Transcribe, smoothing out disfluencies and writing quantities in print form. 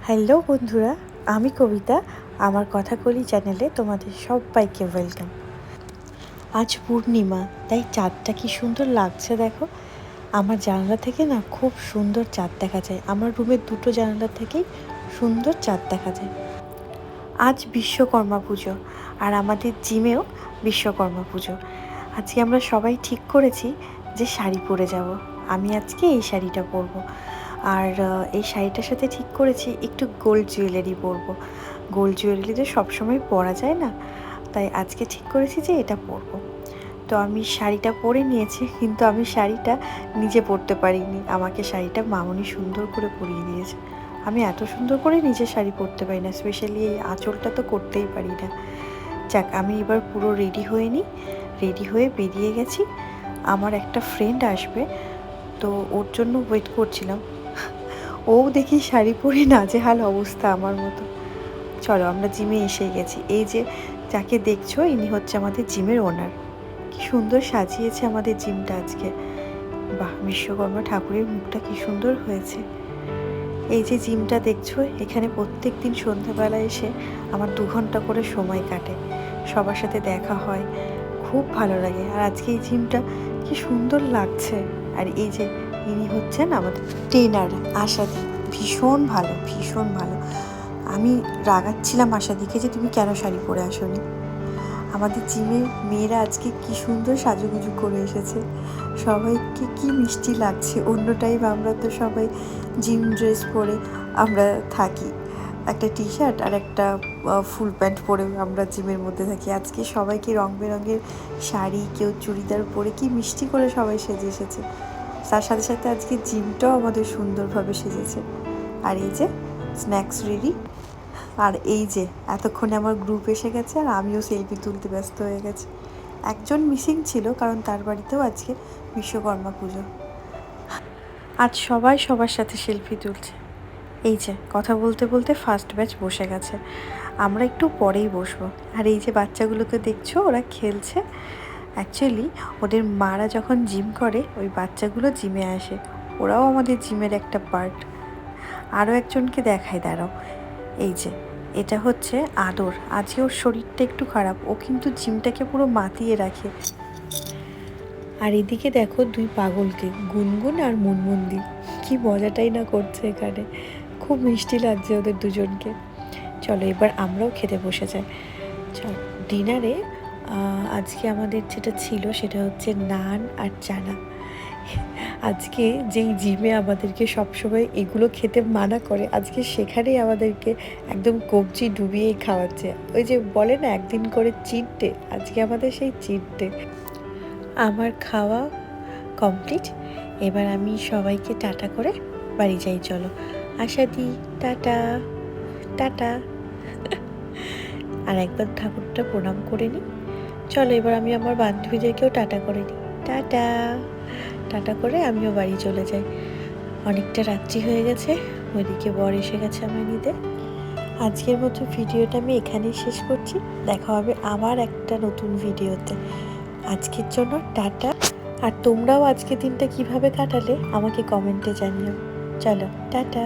Hello বন্ধুরা, আমি কবিতা। আমার কথাকলি চ্যানেলে তোমাদের সবাইকে ওয়েলকাম। আজ পূর্ণিমা, তাই চাঁদটা কি সুন্দর লাগছে দেখো। আমার জানালা থেকে না খুব সুন্দর চাঁদ দেখা যায়। আমার রুমের দুটো জানালা থেকেই সুন্দর চাঁদ দেখা যায়। আজ বিশ্বকর্মা পুজো, আর আমাদের জিমেও বিশ্বকর্মা পুজো। আজকে আমরা সবাই ঠিক করেছি যে শাড়ি পরে যাব। আমি আজকে এই শাড়িটা পরবো, আর এই শাড়িটার সাথে ঠিক করেছি একটু গোল্ড জুয়েলারি পরবো। গোল্ড জুয়েলারি তো সবসময় পরা যায় না, তাই আজকে ঠিক করেছি যে এটা পরবো। তো আমি শাড়িটা পরে নিয়েছি, কিন্তু আমি শাড়িটা নিজে পরতে পারিনি। আমাকে শাড়িটা মামনি সুন্দর করে পরিয়ে দিয়েছে। আমি এত সুন্দর করে নিজে শাড়ি পরতে পারি না, স্পেশালি এই আঁচলটা তো করতেই পারি না। যাক, আমি এবার পুরো রেডি হয়ে নিই। রেডি হয়ে বেরিয়ে গেছি। আমার একটা ফ্রেন্ড আসবে, তো ওর জন্য ওয়েট করছিলাম। ও দেখি শাড়ি পরে নাজেহাল অবস্থা আমার মতো। চলো, আমরা জিমে এসে গেছি। এই যে যাকে দেখছো, ইনি হচ্ছে আমাদের জিমের ওনার। কি সুন্দর সাজিয়েছে আমাদের জিমটা আজকে। বাহ, বিশ্বকর্মা ঠাকুরের মুখটা কি সুন্দর হয়েছে। এই যে জিমটা দেখছো, এখানে প্রত্যেক দিন সন্ধ্যাবেলা এসে আমার 2 ঘন্টা করে সময় কাটে। সবার সাথে দেখা হয়, খুব ভালো লাগে। আর আজকে এই জিমটা কি সুন্দর লাগছে। আর এই যে ইনি হচ্ছেন আমাদের ট্রেনার আশাদি। ভীষণ ভালো, ভীষণ ভালো। আমি রাগাচ্ছিলাম আশাদিকে যে তুমি কেন শাড়ি পরে আসোনি। আমাদের জিমের মেয়েরা আজকে কি সুন্দর সাজুগুজু করে এসেছে। সবাইকে কি মিষ্টি লাগছে। অন্য টাইম আমরা তো সবাই জিম ড্রেস পরে আমরা থাকি, একটা টি শার্ট আর একটা ফুল প্যান্ট পরে আমরা জিমের মধ্যে থাকি। আজকে সবাইকে রং বেরঙের শাড়ি, কেউ চুড়িদার পরে কি মিষ্টি করে সবাই সেজে এসেছে। তার সাথে সাথে আজকে জিমটাও আমাদের সুন্দরভাবে সেজেছে। আর এই যে স্ন্যাক্স রেডি। আর এই যে এতক্ষণে আমার গ্রুপ এসে গেছে, আর আমিও সেলফি তুলতে ব্যস্ত হয়ে গেছি। একজন মিসিং ছিল, কারণ তার বাড়িতেও আজকে বিশ্বকর্মা পুজো। আজ সবাই সবার সাথে সেলফি তুলছে। এই যে কথা বলতে বলতে ফার্স্ট ব্যাচ বসে গেছে, আমরা একটু পরেই বসবো। আর এই যে বাচ্চাগুলোকে দেখছো, ওরা খেলছে। অ্যাকচুয়ালি ওদের মারা যখন জিম করে, ওই বাচ্চাগুলো জিমে আসে। ওরাও আমাদের জিমের একটা পার্ট। আরও একজনকে দেখায়, দাঁড়াও। এই যে এটা হচ্ছে আদর। আজকে ওর শরীরটা একটু খারাপ, ও কিন্তু জিমটাকে পুরো মাতিয়ে রাখে। আর এদিকে দেখো 2 পাগলকে, গুনগুন আর মুনমুন্দি, কি মজাটাই না করছে এখানে। খুব মিষ্টি লাগছে ওদের দুজনকে। চলো এবার আমরাও খেতে বসে যাই। চল, ডিনারে আজকে আমাদের যেটা ছিল সেটা হচ্ছে নান আর চানা। আজকে যেই জিমে আমাদেরকে সবসময় এগুলো খেতে মানা করে, আজকে সেখানেই আমাদেরকে একদম কবজি ডুবিয়েই খাওয়াচ্ছে। ওই যে বলে না একদিন করে চিট ডে, আজকে আমাদের সেই চিট ডে। আমার খাওয়া কমপ্লিট। এবার আমি সবাইকে টাটা করে বাড়ি যাই। চলো আশাদি, টাটা টাটা। আর একবার ঠাকুরটা প্রণাম করে নিই। চলো এবার আমি আমার বান্ধবীদেরকেও টাটা করে নিই। টাটা টাটা করে আমিও বাড়ি চলে যাই। অনেকটা রাত্রি হয়ে গেছে, ওইদিকে বর এসে গেছে আমায় নিতে। আজকের মতো ভিডিওটা আমি এখানেই শেষ করছি। দেখা হবে আবার একটা নতুন ভিডিওতে। আজকের জন্য টাটা। আর তোমরাও আজকের দিনটা কিভাবে কাটালে আমাকে কমেন্টে জানিও। চলো টাটা।